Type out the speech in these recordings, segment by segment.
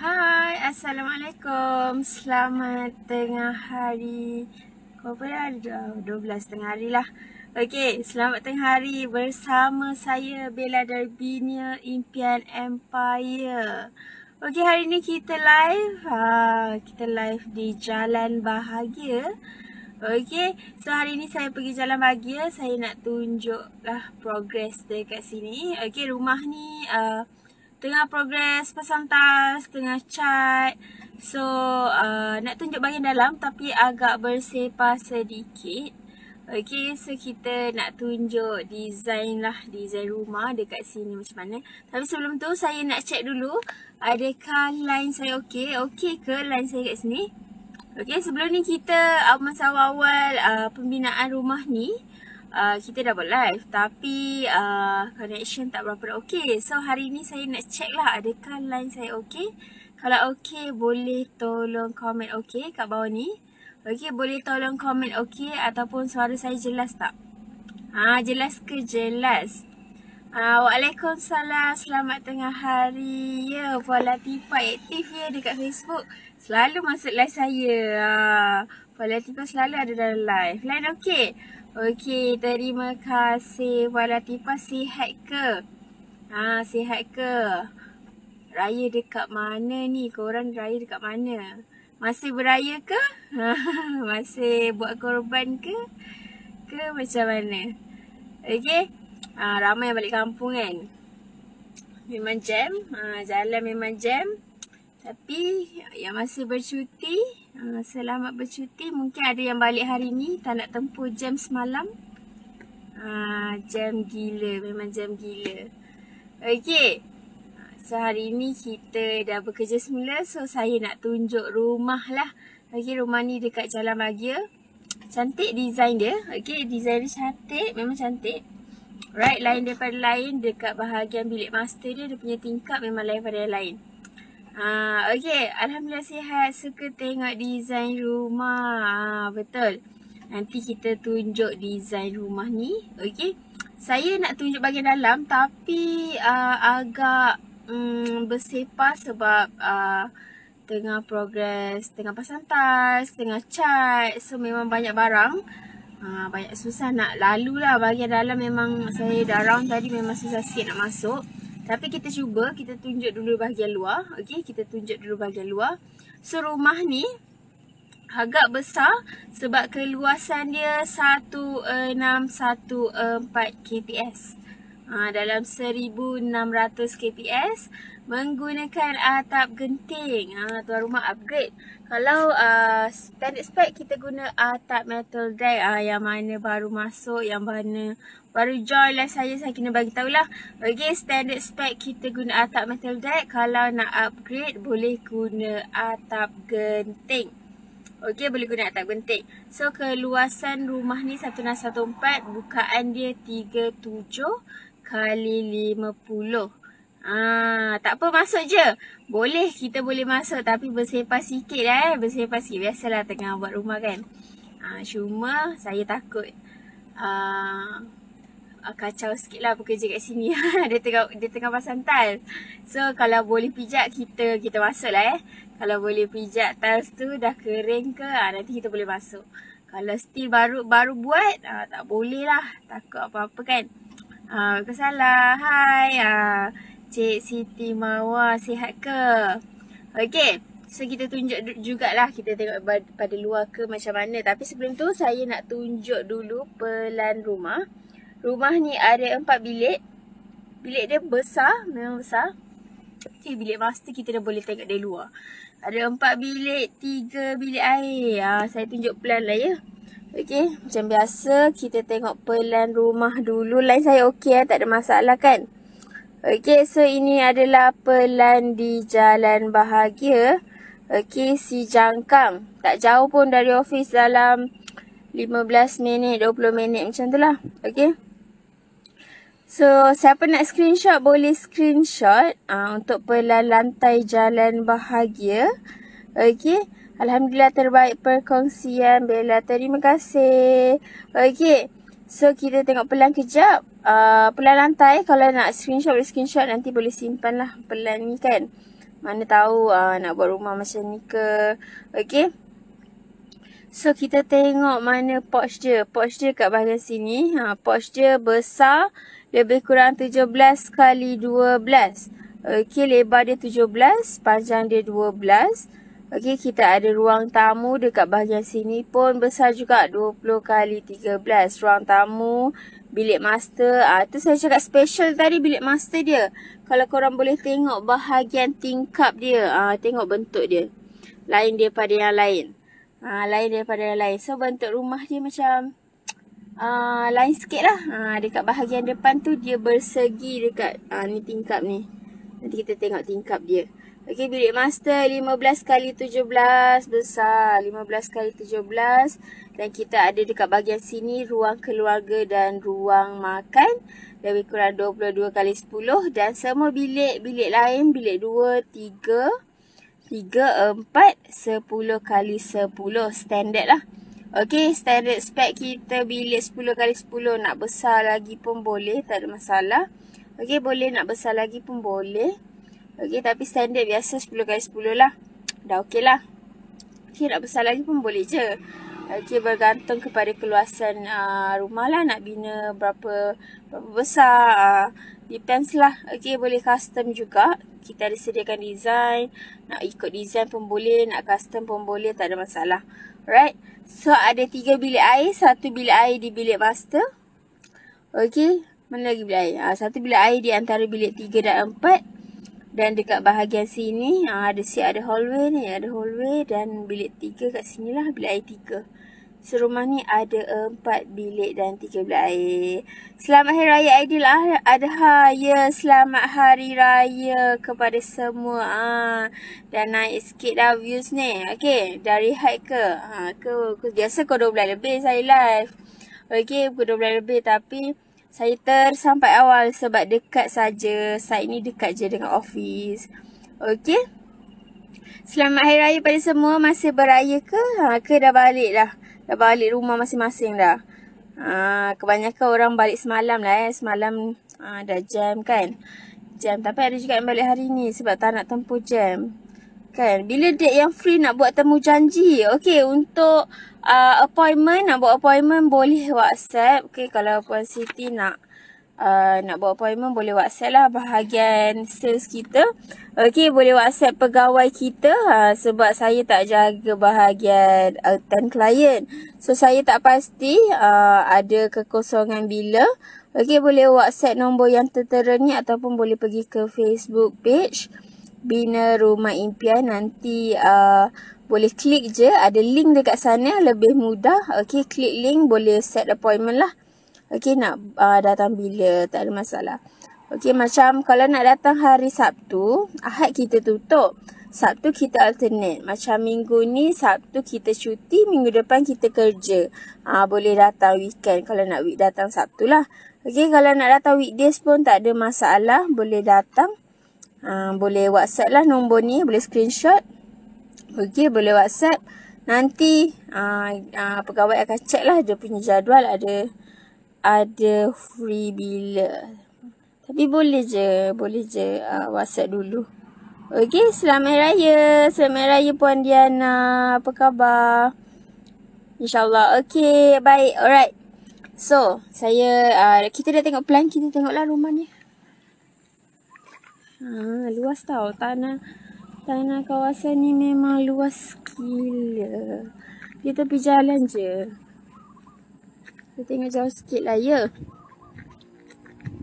Hai, Assalamualaikum. Selamat tengah hari. Berapa dah? 12 tengah hari lah. Okey, selamat tengah hari bersama saya Bella Darbinia Impian Empire. Okey, hari ni kita live. Kita live di Jalan Bahagia. Okey, so hari ni saya pergi Jalan Bahagia. Saya nak tunjuk lah progress dekat sini. Okey, rumah ni tengah progress pasang tiles, tengah cat. So nak tunjuk bahagian dalam tapi agak bersepah sedikit. Okay, so kita nak tunjuk design rumah dekat sini macam mana. Tapi sebelum tu saya nak check dulu adakah line saya okey. Okey ke line saya kat sini? Okay, sebelum ni kita masa awal-awal pembinaan rumah ni kita dah buat live tapi connection tak berapa okey. So hari ni saya nak check lah adakah line saya okey. Kalau okey boleh tolong komen okey kat bawah ni. Okey, boleh tolong komen okey ataupun suara saya jelas tak? Jelas ke jelas? Waalaikumsalam, selamat tengah hari. Ya, Puan Latifah aktif ya dekat Facebook. Selalu masuk live saya. Puan Latifah selalu ada dalam live. Line okey? Okey, terima kasih Puan Latifah. Sihat ke? Sihat ke? Raya dekat mana ni? Korang raya dekat mana? Masih beraya ke? Masih buat korban ke? Ke macam mana? Okey. Ramai yang balik kampung kan. Memang jam. Jalan memang jam. Tapi yang masih bercuti, selamat bercuti. Mungkin ada yang balik hari ni tak nak tempuh jam semalam. Jam gila. Memang jam gila. Okey. So hari ni kita dah bekerja semula. So saya nak tunjuk rumah lah. Okey, rumah ni dekat Jalan Bahagia. Cantik design dia. Okey, design dia cantik. Memang cantik. Right, lain daripada lain. Dekat bahagian bilik master dia, dia punya tingkap memang lain daripada yang lain. Okey, Alhamdulillah sihat. Suka tengok design rumah. Betul. Nanti kita tunjuk design rumah ni. Okey. Saya nak tunjuk bahagian dalam tapi agak bersepah sebab tengah progress, tengah pasang tiles, tengah cat. So memang banyak barang. Banyak susah nak lalu lah. Bahagian dalam memang saya dah round tadi memang susah sikit nak masuk. Tapi kita cuba, kita tunjuk dulu bahagian luar. Okey, kita tunjuk dulu bahagian luar. So rumah ni agak besar sebab keluasan dia 1614 kps. Dalam 1600 kps menggunakan atap genting. Tuan rumah upgrade. Kalau standard spec kita guna atap metal deck. Yang mana baru masuk, yang mana baru join live saya kena bagi tahulah. Okey, standard spec kita guna atap metal deck. Kalau nak upgrade boleh guna atap genting. Okey, boleh guna atap genting. So keluasan rumah ni 1614, bukaan dia 37 kali 50. Tak apa, masuk je. Boleh, kita boleh masuk tapi bersepah sikit lah bersepah sikit. Biasalah tengah buat rumah kan. Cuma saya takut kacau sikit lah bekerja kat sini. Dia tengah pasang tiles. So kalau boleh pijak kita masuk lah Kalau boleh pijak tiles tu dah kering ke, nanti kita boleh masuk. Kalau still baru buat, tak boleh lah. Takut apa-apa kan. Kesalah. Hai Cik Siti Marwah, sihat ke? Okey, so kita tunjuk jugalah. Kita tengok pada luar ke macam mana. Tapi sebelum tu saya nak tunjuk dulu pelan rumah. Rumah ni ada 4 bilik. Bilik dia besar, memang besar. Okey, bilik master kita dah boleh tengok dari luar. Ada 4 bilik, 3 bilik air. Saya tunjuk pelan lah ya. Okey, macam biasa kita tengok pelan rumah dulu. Line saya okey tak ada masalah kan? Okey, so ini adalah pelan di Jalan Bahagia. Okey, si Jangkang. Tak jauh pun dari office, dalam 15 minit, 20 minit macam tu lah. Okey. So, siapa nak screenshot boleh screenshot untuk pelan lantai Jalan Bahagia. Okey. Alhamdulillah terbaik perkongsian Bella. Terima kasih. Okey. So kita tengok pelan kejap. Pelan lantai. Kalau nak screenshot boleh screenshot. Nanti boleh simpan lah pelan ni kan. Mana tahu nak buat rumah macam ni ke. Okay. So kita tengok mana porch dia. Porch dia kat bahagian sini. Porch dia besar. Lebih kurang 17 kali 12. Okay, lebar dia 17. Panjang dia 12. Okay, kita ada ruang tamu dekat bahagian sini pun besar juga. 20 kali 13. Ruang tamu. Bilik master. Tu saya cakap special tadi bilik master dia. Kalau korang boleh tengok bahagian tingkap dia. Tengok bentuk dia. Lain daripada yang lain. Lain daripada yang lain. So bentuk rumah dia macam lain sikit lah. Dekat bahagian depan tu dia bersegi dekat ni tingkap ni. Nanti kita tengok tingkap dia. Okey, bilik master 15 kali 17 besar. 15 kali 17. Dan kita ada dekat bahagian sini ruang keluarga dan ruang makan. Lebih kurang 22 kali 10. Dan semua bilik lain. Bilik 2, 3, 4, 10 kali 10. Standard lah. Okey, standard spek kita bilik 10 kali 10. Nak besar lagi pun boleh. Tak ada masalah. Okey, boleh nak besar lagi pun boleh. Okey, tapi standard biasa 10 kali 10 lah. Dah okey lah. Okey, nak besar lagi pun boleh je. Okey, bergantung kepada keluasan rumah lah. Nak bina berapa besar. Depends lah. Okey, boleh custom juga. Kita ada sediakan design. Nak ikut design pun boleh. Nak custom pun boleh. Tak ada masalah. Alright. So, ada 3 bilik air. 1 bilik air di bilik master. Okey. Mana lagi bilik air? 1 bilik air di antara bilik 3 dan 4. Dan dekat bahagian sini. Ada hallway ni. Ada hallway. Dan bilik 3 kat sini lah. Bilik air 3. So, rumah ni ada 4 bilik dan 3 bilik air. Selamat Hari Raya Aidiladha. Ya, selamat Hari Raya kepada semua. Dan naik sikit dah views ni. Okay, dari high ke? Biasa pukul 12 lebih saya live. Okay, pukul 12 lebih. Tapi saya tersampai awal sebab dekat saja. Site ni dekat je dengan office. Okay. Selamat Hari Raya pada semua. Masih beraya ke? Ke dah balik dah? Dah balik rumah masing-masing dah. Kebanyakan orang balik semalam lah. Semalam dah jam kan. Jam. Tapi ada juga yang balik hari ni sebab tak nak tempuh jam. Kan. Bila date yang free nak buat temu janji. Okay. Untuk appointment. Nak buat appointment boleh WhatsApp. Okay. Kalau Puan Siti nak buat appointment boleh WhatsApp lah bahagian sales kita. Okay, boleh WhatsApp pegawai kita sebab saya tak jaga bahagian attend client. So, saya tak pasti ada kekosongan bila. Okay, boleh WhatsApp nombor yang tertera ni ataupun boleh pergi ke Facebook page Bina Rumah Impian. Nanti boleh klik je. Ada link dekat sana. Lebih mudah. Okay, klik link. Boleh set appointment lah. Okay, nak datang bila. Tak ada masalah. Okay, macam kalau nak datang hari Sabtu, Ahad kita tutup. Sabtu kita alternate. Macam minggu ni, Sabtu kita cuti. Minggu depan kita kerja. Boleh datang weekend. Kalau nak datang Sabtu lah. Okay, kalau nak datang weekdays pun tak ada masalah. Boleh datang. Boleh WhatsApp lah nombor ni. Boleh screenshot. Okay, boleh WhatsApp. Nanti pegawai akan check lah dia punya jadual. Ada free bila. Tapi boleh je WhatsApp dulu. Okey, selamat raya. Selamat raya Puan Diana. Apa khabar? InsyaAllah. Okey, baik. Alright. So, kita dah tengok plan. Kita tengoklah rumah ni. Luas tau. Tanah kawasan ni memang luas gila. Dia tepi jalan je. Kita tengok jauh sikit lah, ya.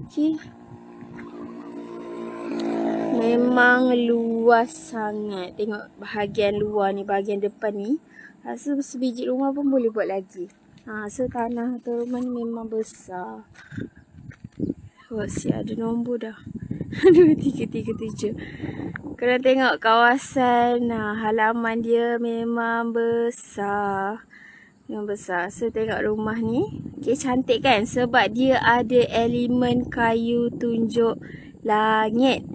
Okay. Memang luas sangat. Tengok bahagian luar ni, bahagian depan ni. Rasa sebiji rumah pun boleh buat lagi. So tanah atau rumah ni memang besar. Siap ada nombor dah. 2337. Korang tengok kawasan halaman dia memang besar. Yang besar. So tengok rumah ni. Okay, cantik kan? Sebab dia ada elemen kayu tunjuk langit.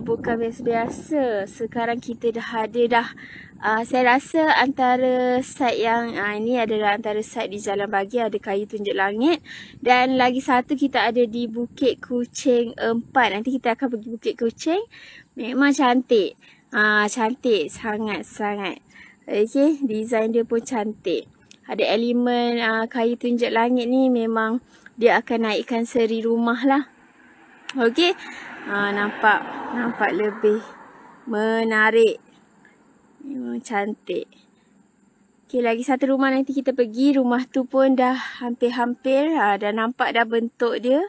Bukan biasa-biasa. Sekarang kita dah ada dah. Saya rasa antara site yang ini adalah antara site di Jalan Bagi ada kayu tunjuk langit. Dan lagi satu kita ada di Bukit Kucing 4. Nanti kita akan pergi Bukit Kucing. Memang cantik. Cantik sangat-sangat. Okey, design dia pun cantik. Ada elemen kayu tunjuk langit ni, memang dia akan naikkan seri rumah lah. Okey. Nampak lebih menarik. Memang cantik. Okey, lagi satu rumah nanti kita pergi. Rumah tu pun dah hampir-hampir. Dah nampak dah bentuk dia.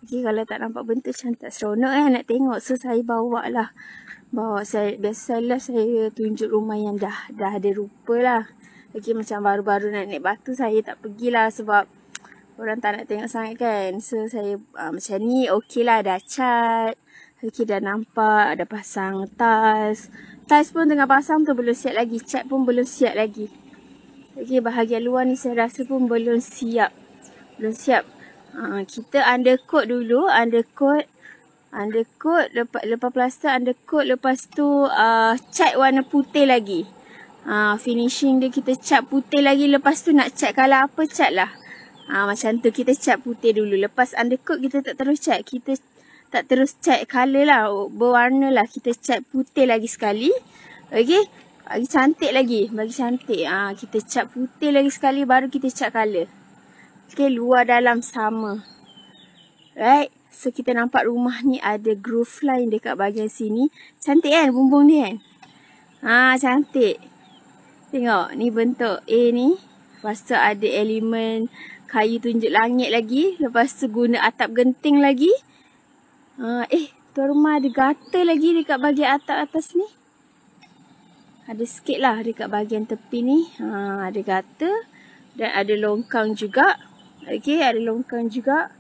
Okey, kalau tak nampak bentuk macam tak seronok nak tengok. So, saya bawa lah. Biasalah saya tunjuk rumah yang dah ada rupa lah. Okey, macam baru-baru nak naik batu, saya tak pergilah sebab orang tak nak tengok sangat kan. So, saya macam ni okey lah, dah cat. Okey, dah nampak, dah pasang tiles. Tiles pun tengah pasang tu belum siap lagi. Cat pun belum siap lagi. Okey, bahagian luar ni saya rasa pun belum siap. Kita undercoat dulu. Undercoat, lepas plaster undercoat, lepas tu cat warna putih lagi. Finishing dia kita cat putih lagi, lepas tu nak cat colour apa cat lah. Macam tu kita cat putih dulu. Lepas undercoat kita tak terus cat. Kita tak terus cat colour lah, berwarna lah. Kita cat putih lagi sekali. Okey, bagi cantik lagi. Kita cat putih lagi sekali, baru kita cat colour. Okey, luar dalam sama. Right. So, kita nampak rumah ni ada groove line dekat bahagian sini. Cantik kan bumbung dia kan? Cantik. Tengok, ni bentuk A ni. Lepas tu ada elemen kayu tunjuk langit lagi. Lepas tu guna atap genting lagi. Tuan rumah ada gata lagi dekat bahagian atap atas ni. Ada sikit lah dekat bahagian tepi ni. Ada gata. Dan ada longkang juga. Okey, ada longkang juga.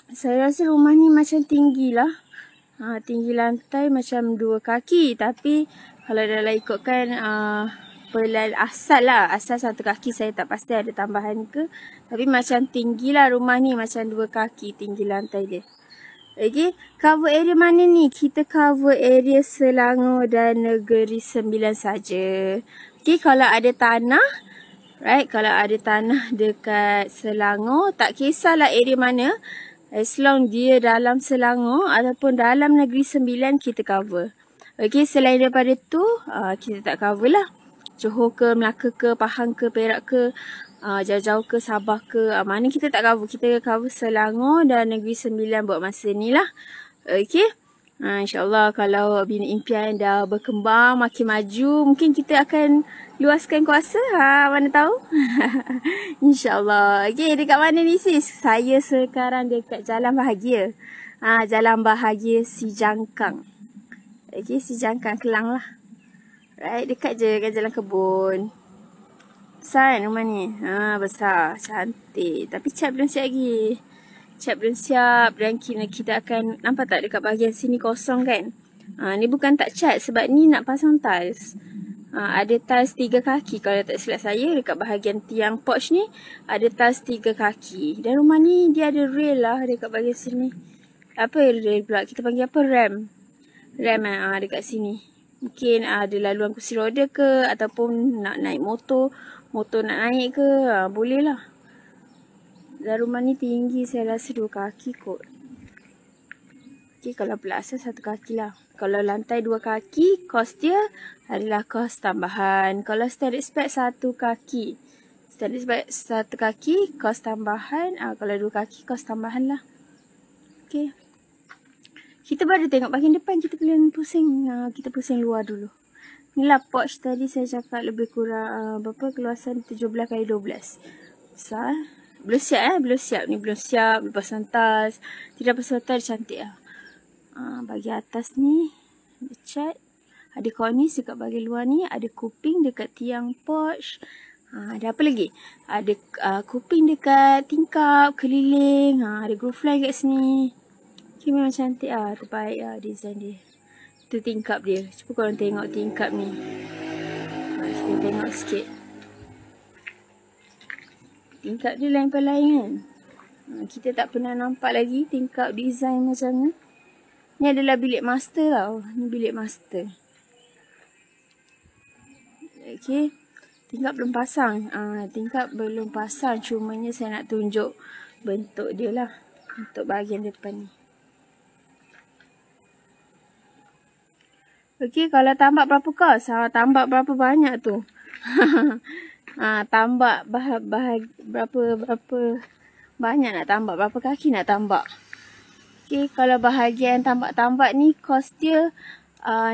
Saya rasa rumah ni macam tinggi lah. Tinggi lantai macam 2 kaki. Tapi kalau dalam ikutkan pelan asal lah. Asal 1 kaki, saya tak pasti ada tambahan ke. Tapi macam tinggi lah rumah ni. Macam 2 kaki tinggi lantai dia. Okay. Cover area mana ni? Kita cover area Selangor dan Negeri Sembilan saja. Okay. Kalau ada tanah. Right. Kalau ada tanah dekat Selangor. Tak kisahlah area mana. As long dia dalam Selangor ataupun dalam Negeri Sembilan, kita cover. Okey, selain daripada tu, kita tak cover lah. Johor ke, Melaka ke, Pahang ke, Perak ke, jauh-jauh ke, Sabah ke, mana kita tak cover. Kita cover Selangor dan Negeri Sembilan buat masa ni lah. Okey. InsyaAllah kalau bina impian dah berkembang, makin maju, mungkin kita akan luaskan kuasa. Mana tahu. InsyaAllah. Okay, dekat mana ni sis? Saya sekarang dekat Jalan Bahagia. Jalan Bahagia Si Jangkang. Okay, Si Jangkang Kelang lah. Right, dekat je kat Jalan Kebun. Besar kan rumah ni? Besar. Cantik. Tapi cat belum siap lagi. Cat belum siap. Dan kita akan, nampak tak dekat bahagian sini kosong kan? Ni bukan tak cat sebab ni nak pasang tiles. Ada tiles 3 kaki. Kalau tak silap saya, dekat bahagian tiang porch ni ada tiles 3 kaki. Dan rumah ni dia ada rail lah dekat bahagian sini. Apa rail pula? Kita panggil apa? Ram dekat sini. Mungkin ada laluan kursi roda ke, ataupun nak naik motor nak naik ke, boleh lah. Dan rumah ni tinggi, saya rasa 2 kaki kot. Okay, kalau pula asal 1 kaki lah. Kalau lantai 2 kaki, kos dia adalah kos tambahan. Kalau standard spec 1 kaki. Standard spec 1 kaki, kos tambahan. Kalau 2 kaki, kos tambahan lah. Okay. Kita baru tengok bahagian depan, kita belum pusing. Kita pusing luar dulu. Inilah porch tadi saya cakap lebih kurang berapa keluasan 17x12. Besar. Belum siap belum siap. Ni belum siap. Lepas santas. Tidak pasal tiles cantik lah. Bahagian atas ni ada cat. Ada cornice dekat bahagian luar ni. Ada kuping dekat tiang porch. Ada apa lagi? Ada kuping dekat tingkap, keliling. Ada groove line kat sini. Okay, memang cantik lah. Terbaik lah design dia. Itu tingkap dia. Cuba korang tengok tingkap ni. Kita tengok sikit. Tingkap dia lain-lain kan. Kita tak pernah nampak lagi tingkap design macam ni. Ni adalah bilik master tau. Ni bilik master. Okay. Tingkap belum pasang. Tingkap belum pasang. Cumanya saya nak tunjuk bentuk dia lah. Untuk bahagian depan ni. Okey, kalau tambak berapa kos? Tambak berapa banyak tu? Tambak berapa banyak nak tambak? Berapa kaki nak tambak? Okey, kalau bahagian tambak-tambak ni kos dia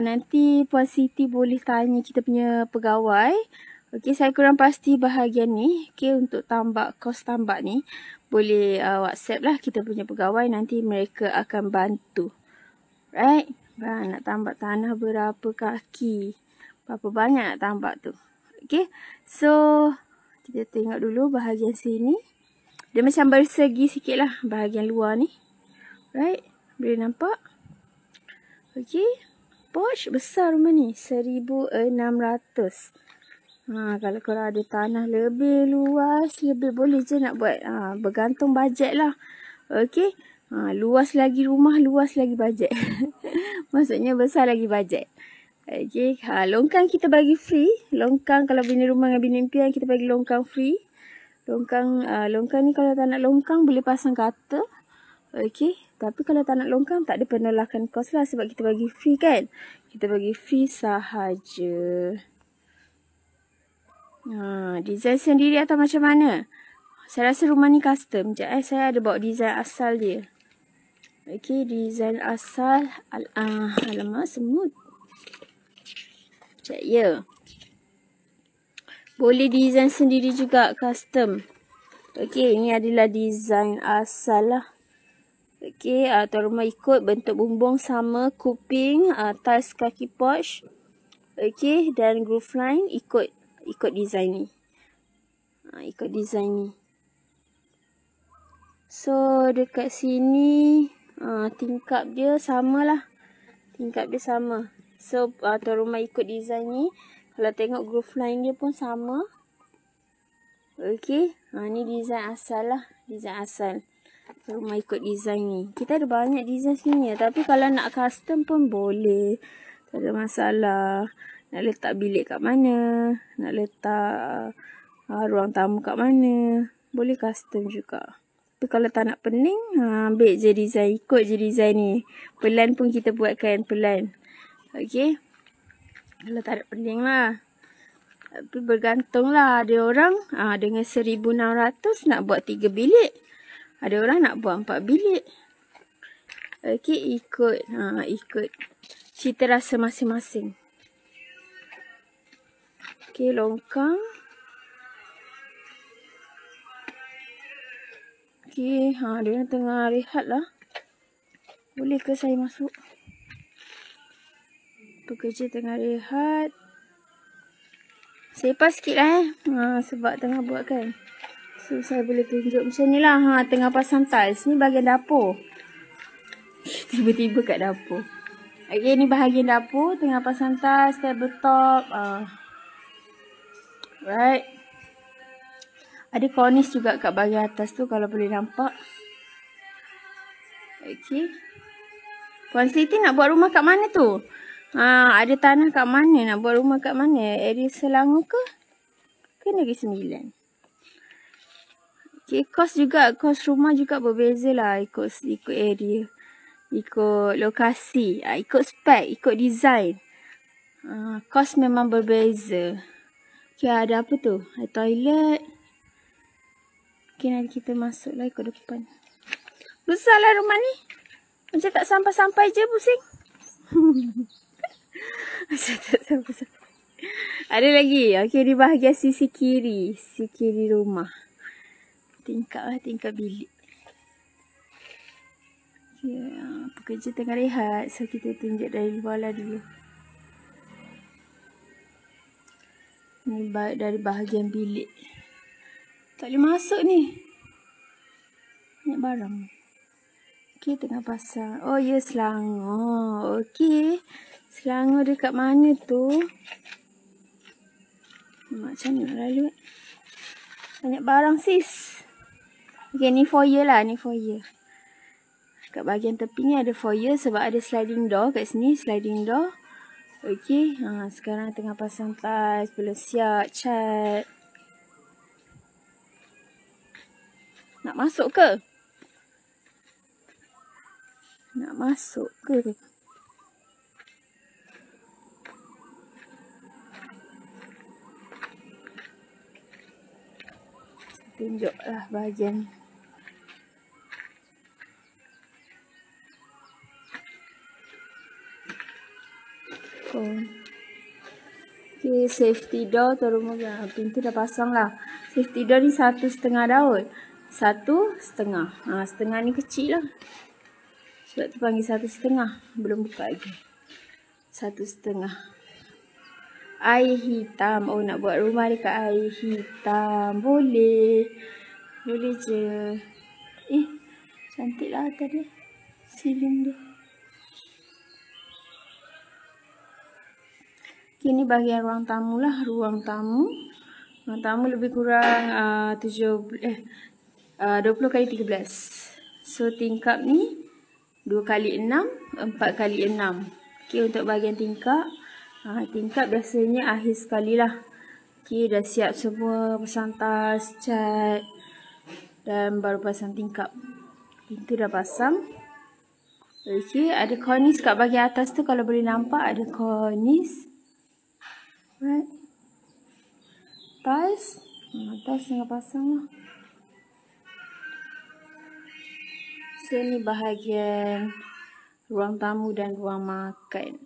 nanti Puan Siti boleh tanya kita punya pegawai. Okey, saya kurang pasti bahagian ni. Okey, untuk kos tambak ni boleh WhatsApp lah kita punya pegawai, nanti mereka akan bantu. Right? Nak tambak tanah berapa kaki? Berapa banyak nak tambak tu? Okay. So, kita tengok dulu bahagian sini. Dia macam bersegi sikit lah bahagian luar ni. Right? Boleh nampak? Okay. Porch besar rumah ni. 1,600. Kalau korang ada tanah lebih luas, lebih boleh je nak buat. Bergantung bajet lah. Okay. Luas lagi rumah, luas lagi bajet. Maksudnya besar lagi bajet. Okay. Longkang kita bagi free. Longkang kalau bina rumah dengan bina impian, kita bagi longkang free. Longkang ni kalau tak nak longkang boleh pasang kata. Okay. Tapi kalau tak nak longkang tak ada penolakan kos lah, sebab kita bagi free kan. Kita bagi free sahaja. Design sendiri atau macam mana? Saya rasa rumah ni custom. Sekejap saya ada bawa design asal dia. Okay, design asal. Alamak, semut. Sekejap, ya. Boleh design sendiri juga, custom. Okay, ini adalah design asal lah. Okay, tuan rumah ikut bentuk bumbung sama, kuping, tiles kaki porch. Okay, dan groove line ikut design ni. Ikut design ni. So, dekat sini tingkap dia sama lah. Tingkap dia sama. So, tuan rumah ikut design ni. Kalau tengok groove line dia pun sama. Okay. Ni design asal lah. Design asal. Tuan rumah ikut design ni. Kita ada banyak design sini. Tapi kalau nak custom pun boleh. Tak ada masalah. Nak letak bilik kat mana. Nak letak ruang tamu kat mana. Boleh custom juga. Tapi kalau tak nak pening, ambil je design. Ikut je design ni. Pelan pun kita buatkan. Pelan. Okay. Kalau tak ada pening lah. Tapi bergantung lah. Ada orang dengan 1,600 nak buat 3 bilik. Ada orang nak buat 4 bilik. Okay. Ikut cita rasa masing-masing. Okay. Longkang. Okay, dia tengah rehat lah. Boleh ke saya masuk? Pekerja tengah rehat. Sepas sikit lah sebab tengah buat kan. So, saya boleh tunjuk macam ni lah. Tengah pasang tiles. Ni bahagian dapur. Tiba-tiba kat dapur. Okay, ni bahagian dapur. Tengah pasang tiles, tabletop. Right. Ada cornice juga kat bahagian atas tu kalau boleh nampak. Okay. Puan Siti nak buat rumah kat mana tu? Ada tanah kat mana? Nak buat rumah kat mana? Area Selangor ke? Ke Negeri Sembilan? Okay, kos rumah juga berbeza lah. Ikut area. Ikut lokasi. Ikut spek. Ikut design. Kos memang berbeza. Okay, ada apa tu? Ada toilet. Okay, nanti kita masuk lah ke depan. Besarlah rumah ni. Macam tak sampai-sampai je pusing. Macam tak sampai-sampai. Ada lagi. Okay, di bahagian sisi kiri. Sisi kiri rumah. Tingkap lah, tingkap bilik. Okay, pekerja tengah rehat. So, kita tunjuk dari luar lah dulu. Ni dari bahagian bilik. Tak boleh masuk ni. Banyak barang. Okay, tengah pasang. Oh, ya, Selangor. Okay. Selangor dekat mana tu? Macam mana lalu? Banyak barang, sis. Okay, ni foyer lah. Ni foyer. Kat bahagian tepi ni ada foyer sebab ada sliding door kat sini. Sliding door. Okay. Sekarang tengah pasang tiles. Belum siap. Cat. Nak masuk ke? Nak masuk ke? tunjuklah bahagian Okay, safety door tu rumah pintu dah pasang lah. Safety door ni 1,5 daun. 1,5. Setengah ni kecil lah. Sebab tu panggil 1,5. Belum buka lagi. 1,5. Air hitam. Oh, nak buat rumah dekat air hitam. Boleh. Boleh je. Cantik lah atas dia. Ceiling dia. Ini bahagian ruang tamu lah. Ruang tamu lebih kurang 20 kali 13. So tingkap ni 2 kali 6, 4 kali 6. Okay, untuk bahagian tingkap. Tingkap biasanya akhir sekali lah. Okay, dah siap semua. Pasang tiles, cat. Dan baru pasang tingkap. Pintu dah pasang. Okay, ada cornice kat bahagian atas tu. Kalau boleh nampak ada cornice. Right. Tiles. Tiles tengah pasang lah. So ni bahagian ruang tamu dan ruang makan.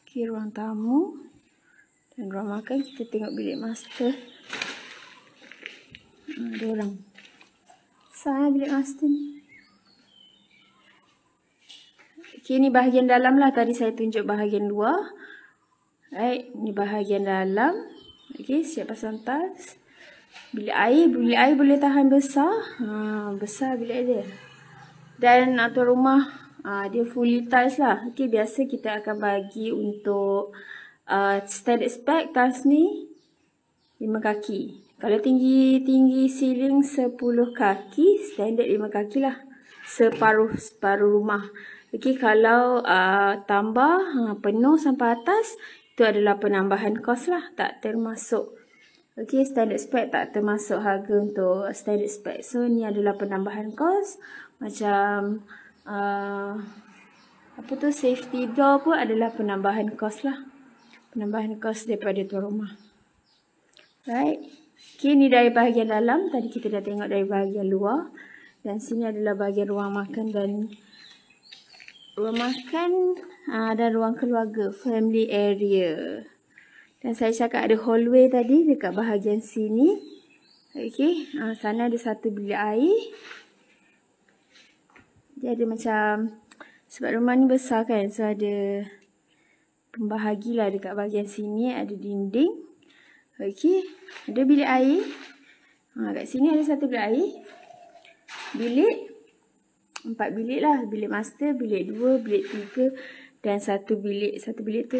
Okay, ruang tamu dan ruang makan. Kita tengok bilik master. Ada orang. Sana bilik master ni. Okay, ni bahagian dalam lah. Tadi saya tunjuk bahagian luar. Right, ni bahagian dalam. Okay, siap pasang tiles. Bilik air boleh tahan besar. Besar bilik dia. Dan tuan rumah dia fully tiles lah. Okay, biasa kita akan bagi untuk standard spec tiles ni 5 kaki. Kalau tinggi ceiling 10 kaki, standard 5 kaki lah. Separuh rumah. Okay, kalau tambah penuh sampai atas, itu adalah penambahan kos lah. Tak termasuk. Okay, standard spec tak termasuk harga untuk standard spec. So, ni adalah penambahan kos. Macam safety door pun adalah penambahan kos lah. Penambahan kos daripada tuan rumah. Right. Okay, ni dari bahagian dalam. Tadi kita dah tengok dari bahagian luar. Dan sini adalah bahagian ruang makan dan ruang keluarga, family area. Dan saya cakap ada hallway tadi dekat bahagian sini. Okay, sana ada satu bilik air. Dia ada macam, sebab rumah ni besar kan, so ada pembahagi lah dekat bahagian sini, ada dinding. Okay, ada bilik air. Kat sini ada satu bilik air. Bilik 4 bilik lah. Bilik master, bilik 2, bilik 3 dan satu bilik. Satu bilik tu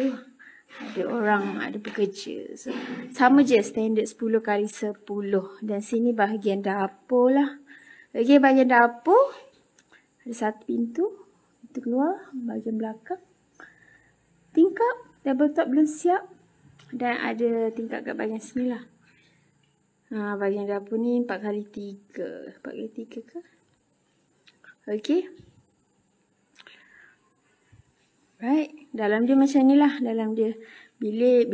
ada orang, ada pekerja. So, sama je standard 10 kali 10. Dan sini bahagian dapur lah. Okay, bahagian dapur ada satu pintu. Pintu keluar bahagian belakang. Tingkap, tabletop belum siap. Dan ada tingkap kat bahagian sini lah. Bahagian dapur ni 4 kali 3. 4 kali 3 ke? Okay. Right. Dalam dia macam ni lah. Dalam dia bilik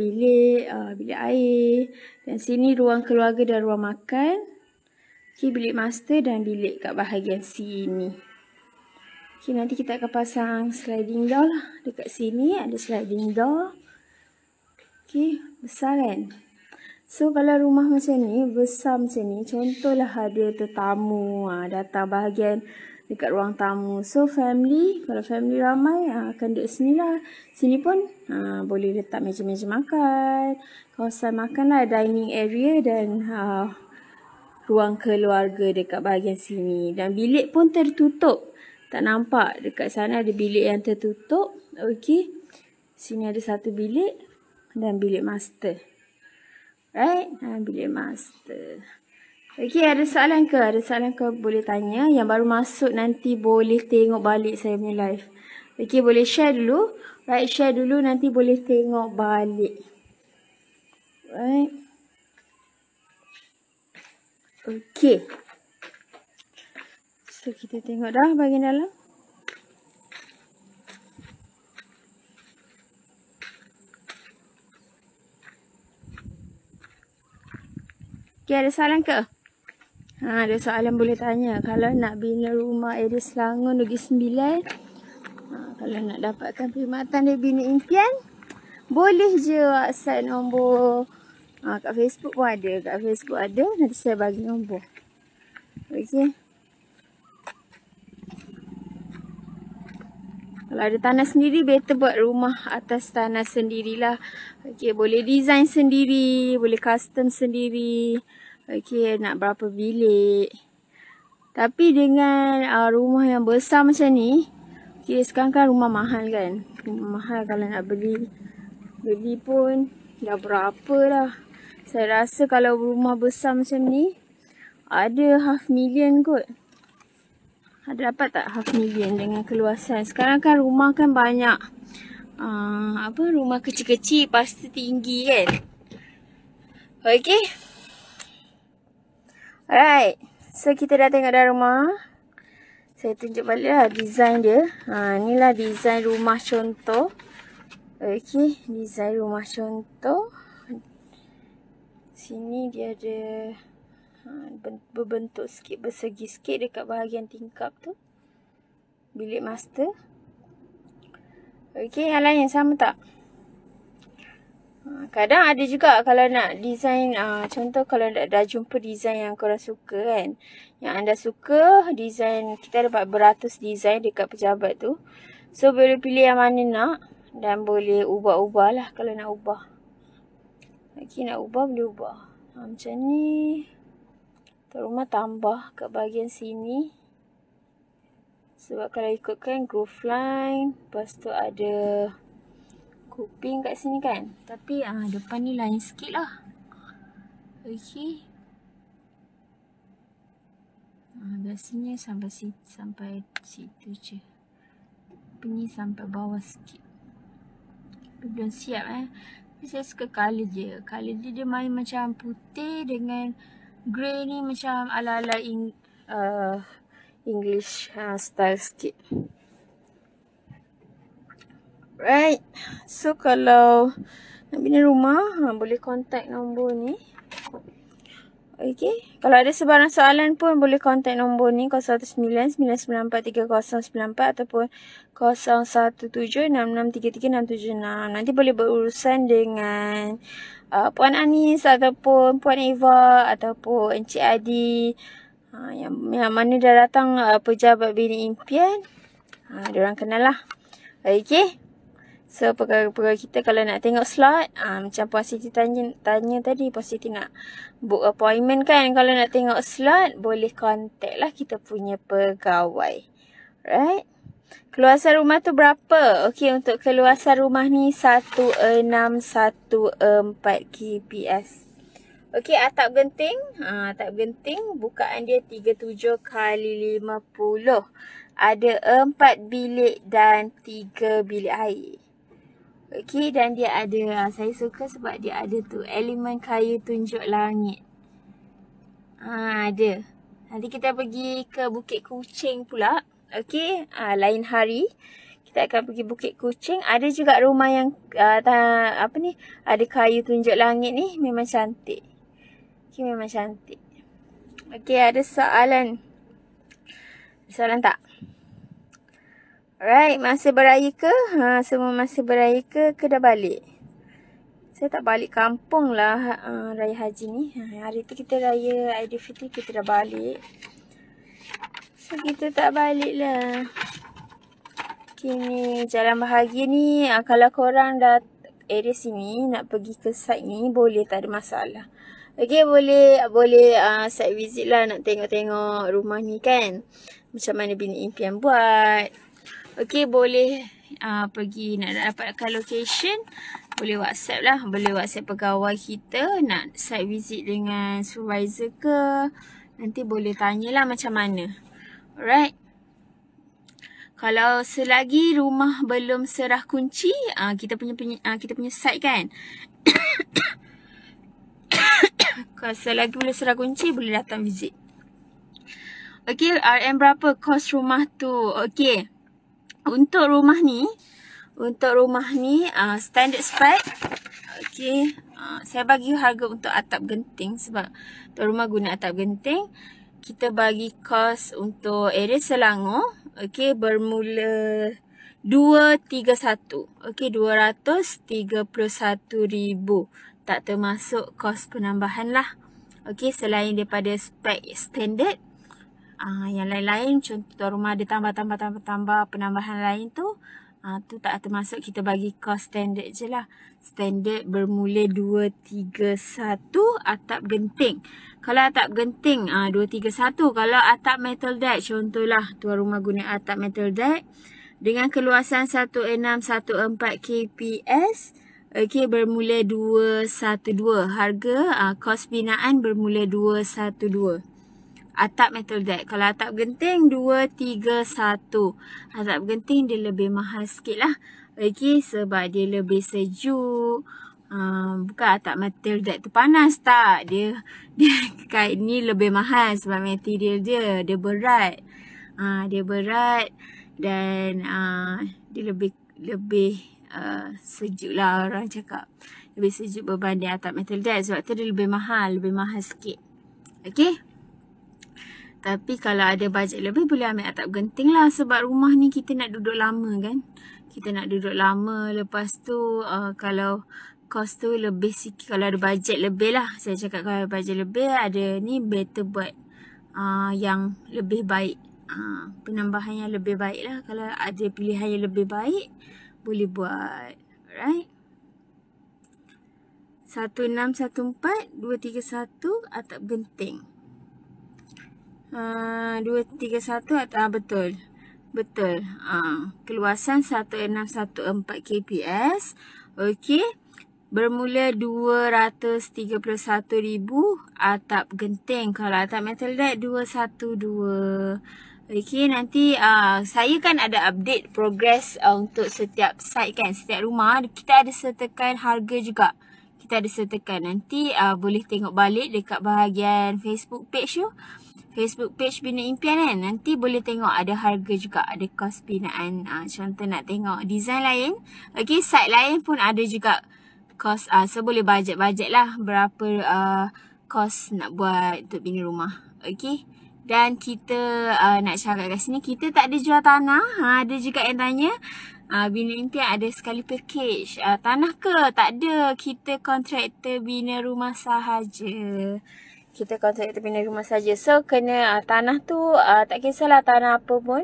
air. Dan sini ruang keluarga dan ruang makan. Okay, bilik master dan bilik kat bahagian sini. Okay, nanti kita akan pasang sliding door lah. Dekat sini ada sliding door. Okay, besar kan? So, kalau rumah macam ni, besar macam ni, contohlah ada tetamu datang bahagian dekat ruang tamu. So, kalau family ramai, akan duduk sini lah. Sini pun boleh letak meja-meja makan. Kawasan makan lah, dining area dan ruang keluarga dekat bahagian sini. Dan bilik pun tertutup. Tak nampak. Dekat sana ada bilik yang tertutup. Okay. Sini ada satu bilik dan bilik master. Right? Bilik master. Okay, ada soalan ke? Ada soalan ke? Boleh tanya. Yang baru masuk nanti boleh tengok balik saya punya live. Okay, boleh share dulu. Right, share dulu nanti boleh tengok balik. Right. Okay. So, kita tengok dah bahagian dalam. Okay, ada soalan ke? Ada soalan boleh tanya. Kalau nak bina rumah area Selangor Negeri Sembilan, kalau nak dapatkan perkhidmatan dari bina impian, boleh je WhatsApp nombor. Kat Facebook pun ada. Kat Facebook ada. Nanti saya bagi nombor. Okey. Kalau ada tanah sendiri, better buat rumah atas tanah sendirilah. Okey, boleh design sendiri, boleh custom sendiri. Okey, nak berapa bilik. Tapi dengan rumah yang besar macam ni, okey, sekarang kan rumah mahal kan. Rumah mahal kalau nak beli pun dah berapa dah. Saya rasa kalau rumah besar macam ni, ada $500,000 kot. Ada dapat tak $500,000 dengan keluasan? Sekarang kan rumah kan banyak. Rumah kecil-kecil pasti tinggi kan. Okay. Alright. So kita dah tengok dah rumah. Saya tunjuk balik lah design dia. Inilah design rumah contoh. Okay. Design rumah contoh. Sini dia ada berbentuk sikit, bersegi sikit dekat bahagian tingkap tu. Bilik master. Okey, yang lain sama tak? Kadang ada juga kalau nak design, contoh kalau dah jumpa design yang korang suka kan. Yang anda suka design, kita dapat beratus design dekat pejabat tu. So boleh pilih yang mana nak dan boleh ubah-ubah lah kalau nak ubah. Okey, nak ubah boleh ubah. Macam ni. Rumah tambah kat bahagian sini. Sebab kalau ikutkan groove line, lepas tu ada kuping kat sini kan. Tapi depan ni lain sikit lah. Okey. Biasanya sampai situ je. Ni sampai bawah sikit. Belum siap Tapi saya suka colour je. Colour dia main macam putih dengan grey ni macam ala-ala English style sikit. Right. So kalau nak bina rumah, boleh contact nombor ni. Okay. Kalau ada sebarang soalan pun boleh contact nombor ni 019-994-3094 ataupun 017-6633-676. Nanti boleh berurusan dengan Puan Anis ataupun Puan Eva ataupun Encik Adi. Yang mana dah datang pejabat bina impian. Diorang kenal lah. Okay. So pegawai kita kalau nak tengok slot, macam Puan Siti tanya tadi, Puan Siti nak book appointment kan. Kalau nak tengok slot, boleh contact lah kita punya pegawai. Right. Keluasan rumah tu berapa? Okey, untuk keluasan rumah ni 1614 kps. Okey, atap genting. Atap genting, bukaan dia 37 x 50. Ada 4 bilik dan 3 bilik air. Okey, dan dia ada, saya suka sebab dia ada tu elemen kayu tunjuk langit. Ada. Nanti kita pergi ke Bukit Kucing pula. Okey, lain hari kita akan pergi Bukit Kucing. Ada juga rumah yang ada kayu tunjuk langit ni, memang cantik. Okey, memang cantik. Okey, ada soalan? Soalan tak? Alright, masih beraya ke? Semua masih beraya ke dah balik? Saya tak balik kampung lah raya haji ni. Hari tu kita raya Aidilfitri, kita dah balik. So kita tak balik lah. Kini jalan bahagia ni, kalau korang dah area sini nak pergi ke site ni, boleh, tak ada masalah. Okay, boleh site visit lah, nak tengok-tengok rumah ni kan. Macam mana bina impian buat. Okay, boleh pergi nak dapatkan location. Boleh WhatsApp lah. Boleh WhatsApp pegawai kita. Nak site visit dengan supervisor ke. Nanti boleh tanyalah macam mana. Alright. Kalau selagi rumah belum serah kunci, kita punya site kan. Kalau selagi belum serah kunci, boleh datang visit. Okay, RM berapa kos rumah tu? Okay. Untuk rumah ni standard spec. Okay. Saya bagi harga untuk atap genting sebab tuan rumah guna atap genting. kita bagi kos untuk area Selangor. Okey, bermula 231. Okey, 231,000. Tak termasuk kos penambahan lah. Okey, selain daripada spek standard, yang lain-lain contoh tuan rumah ada tambah penambahan lain tu, tu tak termasuk, kita bagi kos standard je lah. Standard bermula 231 atap genting. Kalau atap genting 231. Kalau atap metal deck, contohlah tuan rumah guna atap metal deck dengan keluasan 1614 kps, okey, bermula 212. Harga kos binaan bermula 212. Atap metal deck. Kalau atap genting 231. Atap genting dia lebih mahal sikit lah. Okey, sebab dia lebih sejuk. Bukan atap metal deck tu panas tak. Dia kain ni lebih mahal sebab material dia. Dia berat. Dia berat dan dia lebih sejuk lah orang cakap. Lebih sejuk berbanding atap metal deck. Sebab tu dia lebih mahal sikit. Okey. Tapi kalau ada bajet lebih boleh ambil atap genting lah. Sebab rumah ni kita nak duduk lama kan. Kita nak duduk lama. Lepas tu kalau kos tu lebih sikit. Kalau ada bajet lebih lah. Saya cakap kalau ada bajet lebih, ada ni better buat yang lebih baik. Penambahan yang lebih baik lah. Kalau ada pilihan yang lebih baik, boleh buat. Alright. 1614 231 atap genting. 231 atau betul. Keluasan 1614 kps. Okey. Bermula 231,000 atap genting. Kalau atap metal deck 212. Okey, nanti saya kan ada update progress untuk setiap site kan, setiap rumah. Kita ada sertakan harga juga. Kita ada sertakan. Nanti boleh tengok balik dekat bahagian Facebook page tu. Facebook page Bina Impian kan. Nanti boleh tengok ada harga juga. Ada kos binaan. Contoh nak tengok design lain. Okey, site lain pun ada juga kos. So boleh bajet lah berapa kos nak buat untuk bina rumah. Okey. Dan kita nak cakap kat sini, kita tak ada jual tanah. Ada juga yang tanya. Bina Impian ada sekali package. Tanah ke? Tak ada. Kita kontraktor bina rumah sahaja. Kita kontraktor bina rumah saja. So kena tanah tu tak kisahlah tanah apa pun.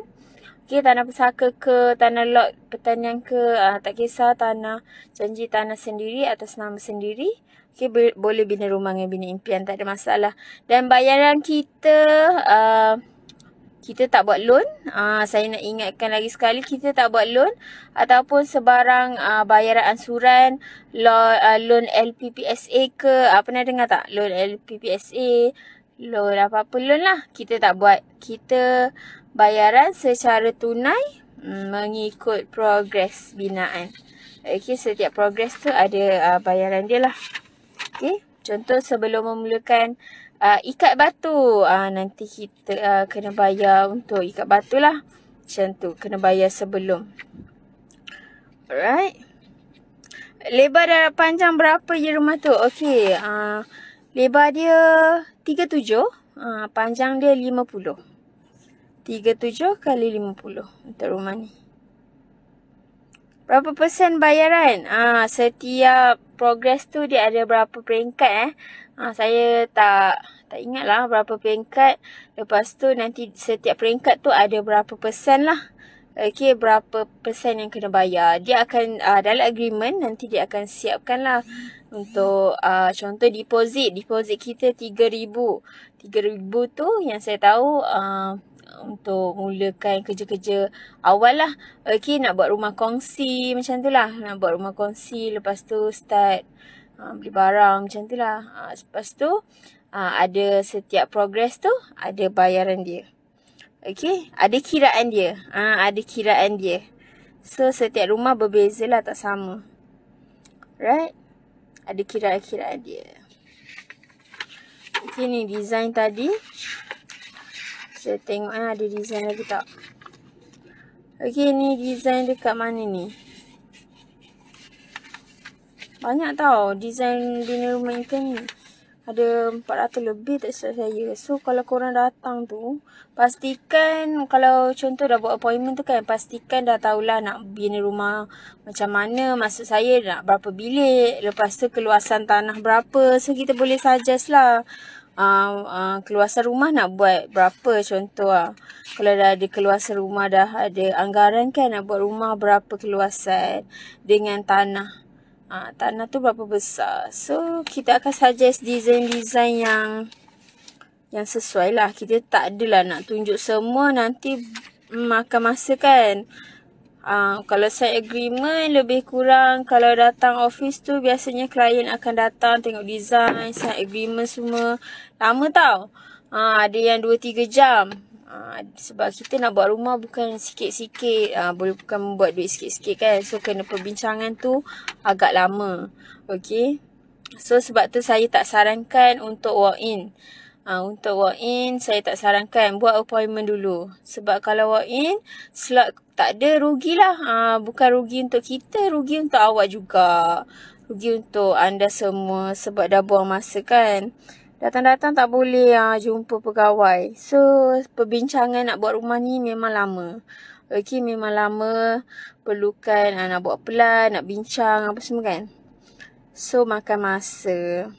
Okey, tanah pusaka ke, tanah lot pertanian ke, tak kisah, tanah janji tanah sendiri atas nama sendiri. Okey, boleh bina rumah dengan Bina Impian, tak ada masalah. Dan bayaran kita tak buat loan. Saya nak ingatkan lagi sekali, kita tak buat loan ataupun sebarang bayaran ansuran, loan LPPSA ke, pernah dengar tak? Loan LPPSA, loan apa-apa loan lah. Kita tak buat. Kita bayaran secara tunai mengikut progres binaan. Okey, setiap progres tu ada bayaran dia lah. Okey, contoh sebelum memulakan ikat batu, nanti kita kena bayar untuk ikat batu lah. Macam tu, kena bayar sebelum. Alright. Lebar dan panjang berapa je rumah tu? Okey, lebar dia 37, panjang dia 50. 37 kali 50 untuk rumah ni. Berapa persen bayaran? Setiap progres tu dia ada berapa peringkat saya tak ingat lah berapa peringkat. Lepas tu nanti setiap peringkat tu ada berapa persen lah. Okey, berapa persen yang kena bayar. Dia akan dalam agreement nanti dia akan siapkan lah untuk contoh deposit. Deposit kita 3,000. 3,000 tu yang saya tahu untuk mulakan kerja-kerja awal lah. Okey, nak buat rumah kongsi macam tu lah. Nak buat rumah kongsi, lepas tu start beli barang macam tu lah. Lepas tu ada setiap progres tu ada bayaran dia. Okey, ada kiraan dia. Ada kiraan dia. So setiap rumah berbeza lah, tak sama. Right? Ada kiraan-kiraan dia. Okey, ni design tadi. Saya tengok ada design lagi tak. Okey, ni design dekat mana ni? Banyak tau design bina rumah impian ni. Ada 400 lebih tak silap saya. So kalau korang datang tu, pastikan kalau contoh dah buat appointment tu kan, pastikan dah tahulah nak bina rumah macam mana. Maksud saya nak berapa bilik, lepas tu keluasan tanah berapa. So kita boleh suggest lah. Keluasan rumah nak buat berapa contoh lah. Kalau dah ada keluasan rumah, dah ada anggaran kan nak buat rumah berapa keluasan dengan tanah. Tanah tu berapa besar. So kita akan suggest design-design yang sesuai lah. Kita tak adalah nak tunjuk semua, nanti makan masa kan. Kalau sign agreement lebih kurang, kalau datang office tu biasanya klien akan datang tengok design, sign agreement semua. Lama tau. Ada yang 2-3 jam. Sebab kita nak buat rumah bukan sikit-sikit. Bukan buat duit sikit-sikit kan. So kena perbincangan tu agak lama. Okay. So sebab tu saya tak sarankan untuk walk in. Untuk walk in saya tak sarankan, buat appointment dulu. Sebab kalau walk in slot tak ada, rugilah. Bukan rugi untuk kita, rugi untuk awak juga. Rugi untuk anda semua sebab dah buang masa kan. Datang-datang tak boleh jumpa pegawai. So perbincangan nak buat rumah ni memang lama. Okay, memang lama. Perlukan nak buat pelan, nak bincang apa semua kan. So makan masa.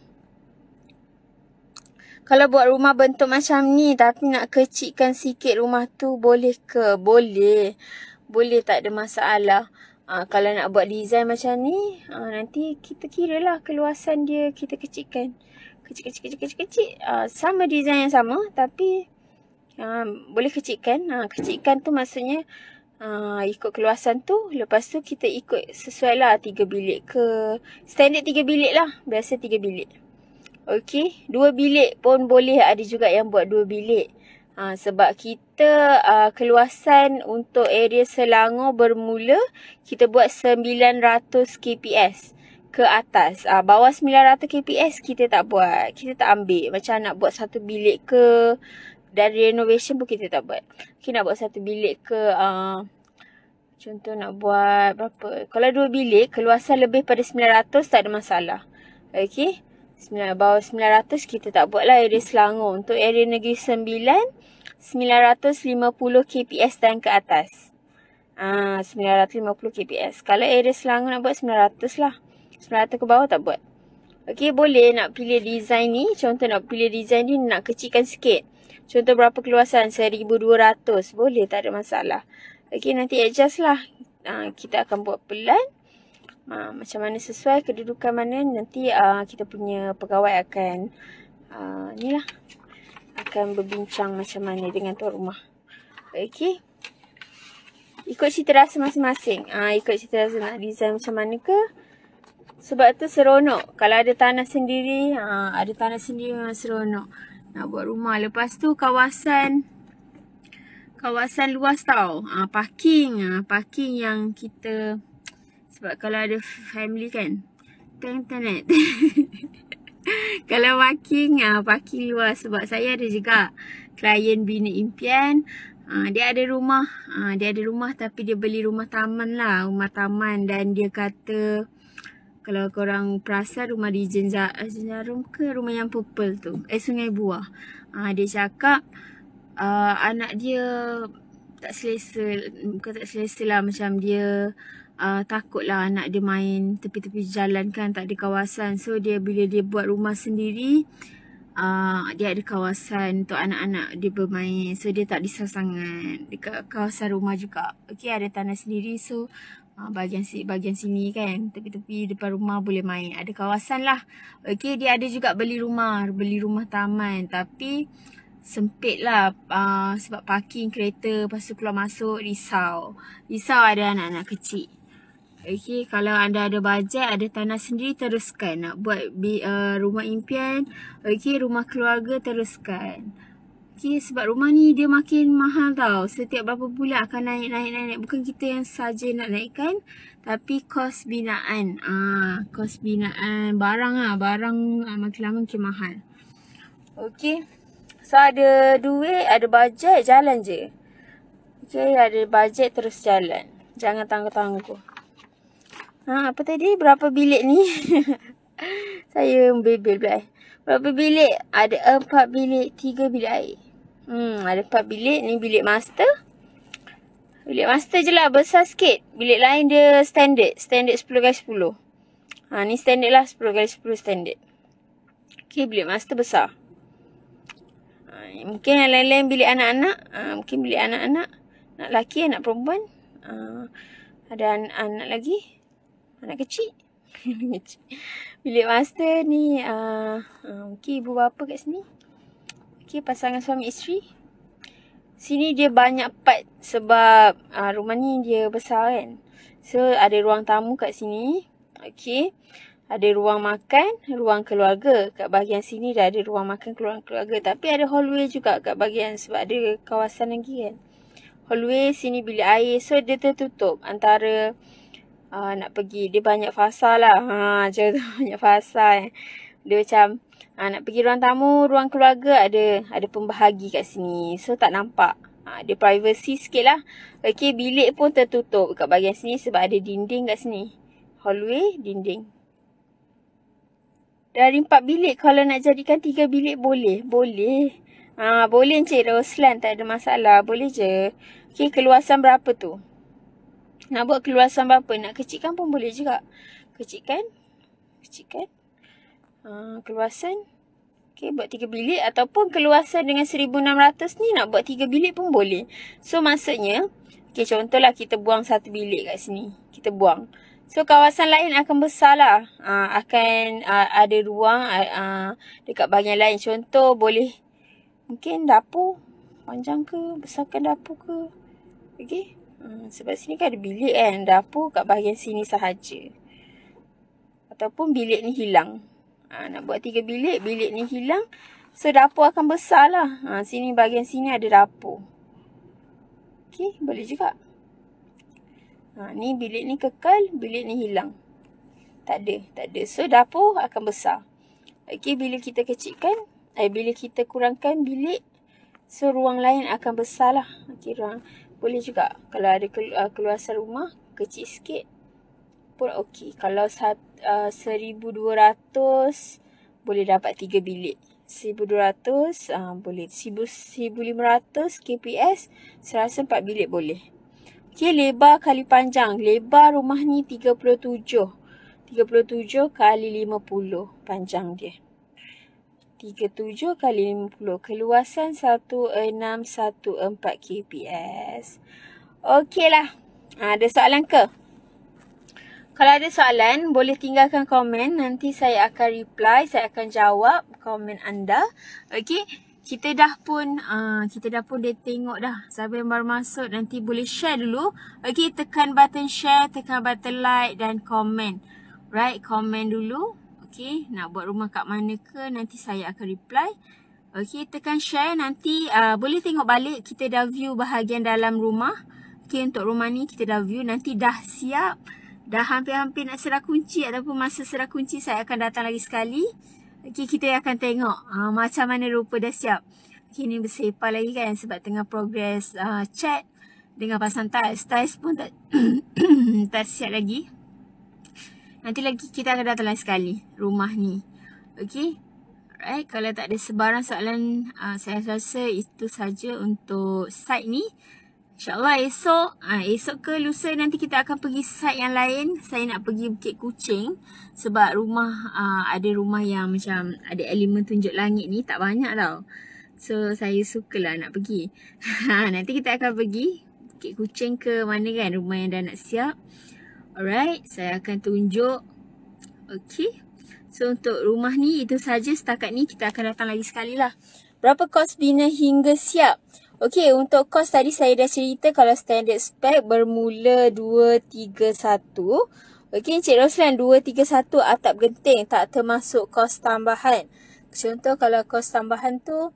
Kalau buat rumah bentuk macam ni tapi nak kecilkan sikit rumah tu, boleh ke? Boleh. Boleh, tak ada masalah. Kalau nak buat design macam ni, nanti kita kira lah keluasan dia, kita kecilkan. Kecil. Sama design yang sama tapi boleh kecilkan. Kecilkan tu maksudnya ikut keluasan tu. Lepas tu kita ikut sesuai lah 3 bilik ke. Standard 3 bilik lah. Biasa 3 bilik. Okey, 2 bilik pun boleh, ada juga yang buat 2 bilik. Sebab kita keluasan untuk area Selangor bermula kita buat 900 kps ke atas. Bawah 900 kps kita tak buat. Kita tak ambil. Macam nak buat 1 bilik ke, dan renovation pun kita tak buat. Kita nak buat 1 bilik ke, contoh nak buat berapa. Kalau 2 bilik keluasan lebih pada 900 tak ada masalah. Okey. Bawah 900 kita tak buat lah area Selangor. Untuk area Negeri Sembilan 950 kps dan ke atas. 950 kps. Kalau area Selangor nak buat 900 lah. 900 ke bawah tak buat. Okey, boleh nak pilih design ni. Contoh nak pilih design ni nak kecilkan sikit. Contoh berapa keluasan? 1200. Boleh, tak ada masalah. Okey, nanti adjust lah. Kita akan buat pelan. Macam mana sesuai kedudukan mana, nanti kita punya pegawai akan ni lah, akan berbincang macam mana dengan tuan rumah. Okey, ikut cita rasa masing-masing. Ikut cita rasa nak design macam mana ke. Sebab tu seronok kalau ada tanah sendiri. Ada tanah sendiri memang seronok nak buat rumah. Lepas tu kawasan luas tau. Parking yang kita, sebab kalau ada family kan, internet. Kalau parking luas. Sebab saya ada juga klien bina impian. Dia ada rumah. Tapi dia beli rumah taman lah. Rumah taman, dan dia kata, kalau korang perasan rumah di Jarum ke, rumah yang purple tu, Sungai Buah. Dia cakap anak dia tak selesa. Bukan tak selesa lah, macam dia takutlah anak dia main tepi-tepi jalan kan, tak ada kawasan. So bila dia buat rumah sendiri, dia ada kawasan untuk anak-anak dia bermain. So dia tak risau sangat. Dekat kawasan rumah juga. Okey, ada tanah sendiri. So bahagian sini kan, tepi-tepi depan rumah boleh main. Ada kawasan lah. Okey, dia ada juga beli rumah taman. Tapi sempit lah sebab parking kereta, lepas tu keluar masuk, risau ada anak-anak kecil. Okey, kalau anda ada bajet, ada tanah sendiri, teruskan. Nak buat rumah impian, okey, rumah keluarga, teruskan. Okey, sebab rumah ni dia makin mahal tau. Setiap berapa bulan akan naik. Bukan kita yang saja nak naikkan, tapi kos binaan. Kos binaan barang makin lama makin mahal. Okey. So ada duit, ada bajet, jalan je. Okey, ada bajet terus jalan. Jangan tangguh-tangguh. Apa tadi? Berapa bilik ni? Saya membebel pula. Berapa bilik? Ada 4 bilik, 3 bilik air. Ada 4 bilik. Ni bilik master. Bilik master je lah, besar sikit. Bilik lain dia standard. Standard 10x10. Ni standard lah, 10x10 standard. Okay, bilik master besar. Mungkin yang lain-lain bilik anak-anak. Mungkin bilik anak-anak. Anak lelaki, anak perempuan. Ada anak lagi. Anak kecil. Bilik master ni mungkin ibu bapa kat sini. Okay, pasangan suami isteri. Sini dia banyak part sebab rumah ni dia besar kan. So ada ruang tamu kat sini. Okay. Ada ruang makan, ruang keluarga. Kat bahagian sini dah ada ruang makan keluarga. Tapi ada hallway juga kat bahagian sebab ada kawasan lagi kan. Hallway, sini bilik air. So dia tertutup antara nak pergi. Dia banyak fasa lah. Macam tu banyak fasa. Dia macam nak pergi ruang tamu, ruang keluarga ada pembahagi kat sini. So tak nampak. Dia privacy sikit lah. Okay, bilik pun tertutup kat bahagian sini sebab ada dinding kat sini. Hallway, dinding. Dari 4 bilik, kalau nak jadikan 3 bilik boleh? Boleh. Boleh Encik Roslan, tak ada masalah. Boleh je. Okay, keluasan berapa tu? Nak buat keluasan berapa? Nak kecilkan pun boleh juga. Kecilkan. Keluasan. Okay, buat 3 bilik. Ataupun keluasan dengan 1600 ni nak buat 3 bilik pun boleh. So, maksudnya, okay, contohlah kita buang 1 bilik kat sini. Kita buang. So, kawasan lain akan besar lah. Akan ada ruang dekat bahagian lain. Contoh, boleh mungkin dapur. Panjang ke? Besarkan dapur ke? Okay. Sebab sini kan ada bilik kan. Dapur kat bahagian sini sahaja. Ataupun bilik ni hilang. Nak buat 3 bilik. Bilik ni hilang. So, dapur akan besar lah. Sini bahagian sini ada dapur. Okay. Boleh juga. Ni bilik ni kekal, bilik ni hilang. Tak ada. So, dapur akan besar. Okay, bila kita kecilkan, bila kita kurangkan bilik, so, ruang lain akan besar lah. Okay, boleh juga. Kalau ada keluasan rumah, kecil sikit pun okey. Kalau 1,200, boleh dapat 3 bilik. 1,200, boleh. 1,500 KPS, saya rasa 4 bilik boleh. Okay, lebar kali panjang. Lebar rumah ni 37. 37 kali 50 panjang dia. 37 kali 50. Keluasan 1614 KPS. Okey lah. Ada soalan ke? Kalau ada soalan, boleh tinggalkan komen. Nanti saya akan reply. Saya akan jawab komen anda. Okey. Kita dah pun dia tengok dah. Siapa yang baru masuk nanti boleh share dulu. Okey, tekan button share, tekan button like dan komen. Right, komen dulu. Okey, nak buat rumah kat mana ke nanti saya akan reply. Okey, tekan share nanti boleh tengok balik kita dah view bahagian dalam rumah. Okey, untuk rumah ni kita dah view, nanti dah siap. Dah hampir-hampir nak serah kunci ataupun masa serah kunci saya akan datang lagi sekali. Okay, kita akan tengok macam mana rupa dah siap. Okay, ni bersepah lagi kan sebab tengah progress chat dengan pasang tiles. Tiles pun tak siap lagi. Nanti lagi kita akan datang lagi sekali rumah ni. Okay. Alright, kalau tak ada sebarang soalan, saya rasa itu saja untuk site ni. InsyaAllah esok ke lusa nanti kita akan pergi site yang lain. Saya nak pergi Bukit Kucing. Sebab rumah, ada rumah yang macam ada elemen tunjuk langit ni. Tak banyak tau. So saya sukalah nak pergi. Nanti kita akan pergi Bukit Kucing ke mana kan rumah yang dah nak siap. Alright, saya akan tunjuk. Okay. So untuk rumah ni itu saja setakat ni. Kita akan datang lagi sekali lah. Berapa kos bina hingga siap? Okey, untuk kos tadi saya dah cerita kalau standard spec bermula 231. Okey, Encik Roslan 231 atap genting tak termasuk kos tambahan. Contoh kalau kos tambahan tu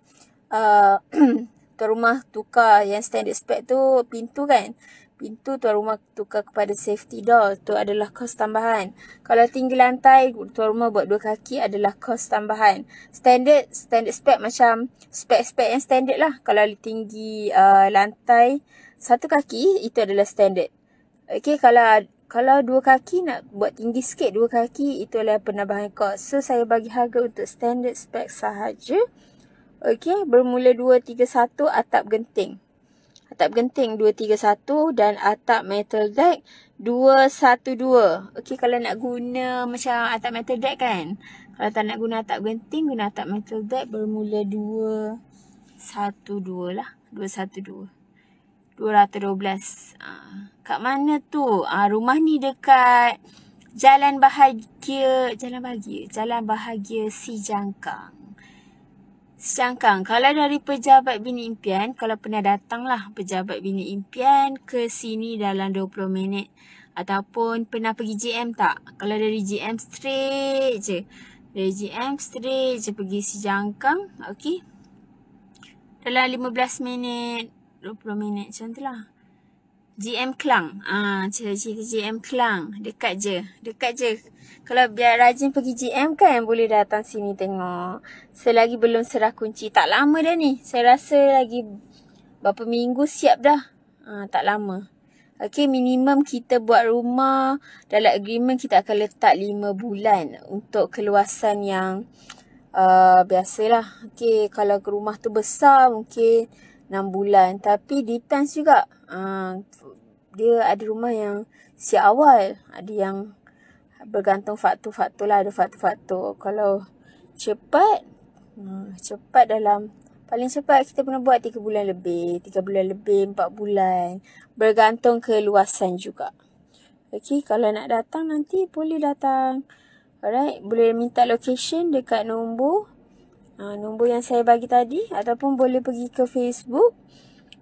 tuan rumah tukar yang standard spec tu pintu kan. Pintu tuan rumah tukar kepada safety door. Tu adalah kos tambahan. Kalau tinggi lantai, tuan rumah buat 2 kaki adalah kos tambahan. Standard spec macam spec-spec yang standard lah. Kalau tinggi lantai 1 kaki, itu adalah standard. Okay, kalau Kalau 2 kaki nak buat tinggi sikit, 2 kaki itu adalah penambahan kos. So saya bagi harga untuk standard spek sahaja. Okey, bermula 231 atap genting. Atap genting 231 dan atap metal deck 212. Okey, kalau nak guna macam atap metal deck kan. Kalau tak nak guna atap genting, guna atap metal deck bermula 212 lah. 212. 212. Kat mana tu? Rumah ni dekat Jalan Bahagia Si Jangkang. Kalau dari Pejabat Bini Impian, kalau pernah datang lah Pejabat Bini Impian ke sini dalam 20 minit. Ataupun pernah pergi GM tak? Kalau dari GM straight je. Dari GM straight je pergi Si Jangkang. Okey. Dalam 15 minit, 20 minit macam tu lah. GM Klang. Cerita GM Klang. Dekat je. Kalau biar rajin pergi GM kan, boleh datang sini tengok. Selagi belum serah kunci. Tak lama dah ni. Saya rasa lagi berapa minggu siap dah. Tak lama. Okey, minimum kita buat rumah. Dalam agreement kita akan letak 5 bulan. Untuk keluasan yang biasalah. Okey, kalau rumah tu besar mungkin 6 bulan. Tapi depends juga. Dia ada rumah yang siap awal. Ada yang bergantung faktor-faktor lah. Ada faktor-faktor. Kalau cepat dalam, paling cepat kita pernah buat 3 bulan lebih. 3 bulan lebih, 4 bulan. Bergantung keluasan juga. Okey, kalau nak datang nanti boleh datang. Alright, boleh minta location dekat nombor yang saya bagi tadi. Ataupun boleh pergi ke Facebook.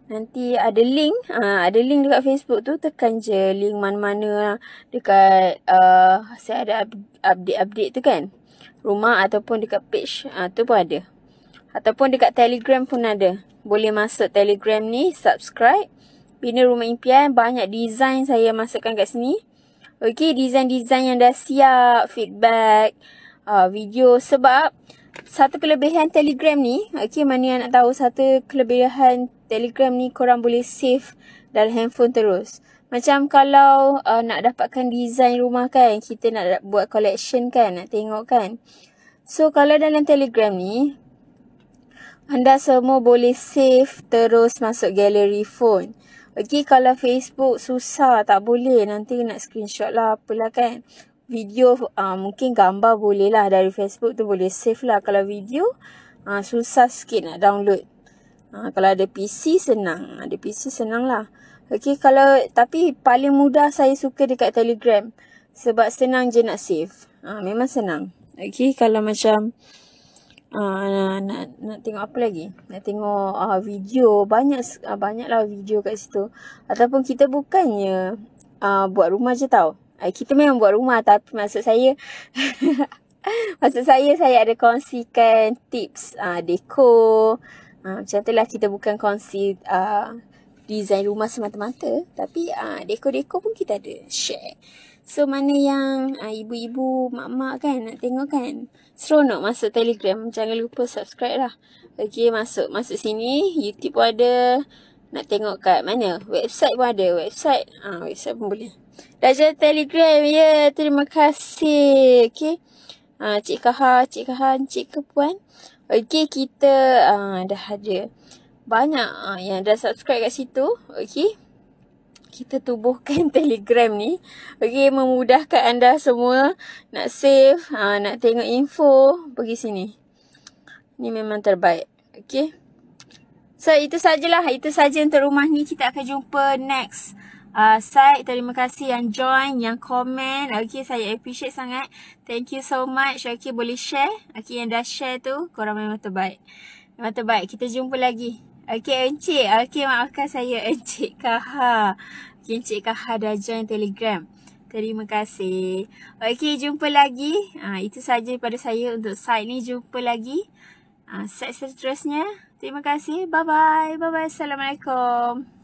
Nanti ada link. Ada link dekat Facebook tu. Tekan je link mana-mana dekat saya ada update-update tu kan. Rumah ataupun dekat page. Tu pun ada. Ataupun dekat Telegram pun ada. Boleh masuk Telegram ni. Subscribe. Bina Rumah Impian. Banyak design saya masukkan kat sini. Okey, design-design yang dah siap. Feedback. Video. Sebab satu kelebihan Telegram ni. Okey, mana yang nak tahu satu kelebihan Telegram ni, korang boleh save dalam handphone terus. Macam kalau nak dapatkan design rumah kan, kita nak buat collection kan, nak tengok kan. So kalau dalam Telegram ni, anda semua boleh save terus masuk gallery phone. Okey, kalau Facebook susah, tak boleh. Nanti nak screenshot lah, apalah kan. Video, mungkin gambar boleh lah. Dari Facebook tu boleh save lah. Kalau video, susah sikit nak download. Kalau ada PC senang. Ada PC senang lah. Okey, tapi paling mudah saya suka dekat Telegram. Sebab senang je nak save. Memang senang. Okey, kalau macam nak tengok apa lagi? Nak tengok video. Banyak lah video kat situ. Ataupun kita bukannya buat rumah je tau. Kita memang buat rumah, tapi maksud saya saya ada kongsikan tips dekor. Macam tu lah, kita bukan kongsi design rumah semata-mata. Tapi dekor-dekor pun kita ada share. So mana yang ibu-ibu, mak-mak kan nak tengok kan, seronok masuk Telegram. Jangan lupa subscribe lah. Okay, masuk sini. YouTube pun ada. Nak tengok kat mana, website pun ada. Website pun boleh. Dah jadi Telegram. Ya, terima kasih. Okay, Cik Kaha, Cik Kepuan. Okay, kita dah ada banyak yang dah subscribe kat situ. Okay, kita tubuhkan Telegram ni. Okay, memudahkan anda semua nak save, nak tengok info, pergi sini. Ni memang terbaik. Okay, so itu sajalah. Itu saja untuk rumah ni. Kita akan jumpa next site. Terima kasih yang join, yang komen. Okay, saya appreciate sangat. Thank you so much. Okay, boleh share. Okay, yang dah share tu, korang memang terbaik. Memang terbaik. Kita jumpa lagi. Okay, Encik. Okay, maafkan saya, Encik Kaha. Okay, Encik Kaha dah join Telegram. Terima kasih. Okay, jumpa lagi. Itu saja daripada saya untuk site ni. Jumpa lagi site seterusnya. Terima kasih. Bye-bye. Bye-bye. Assalamualaikum.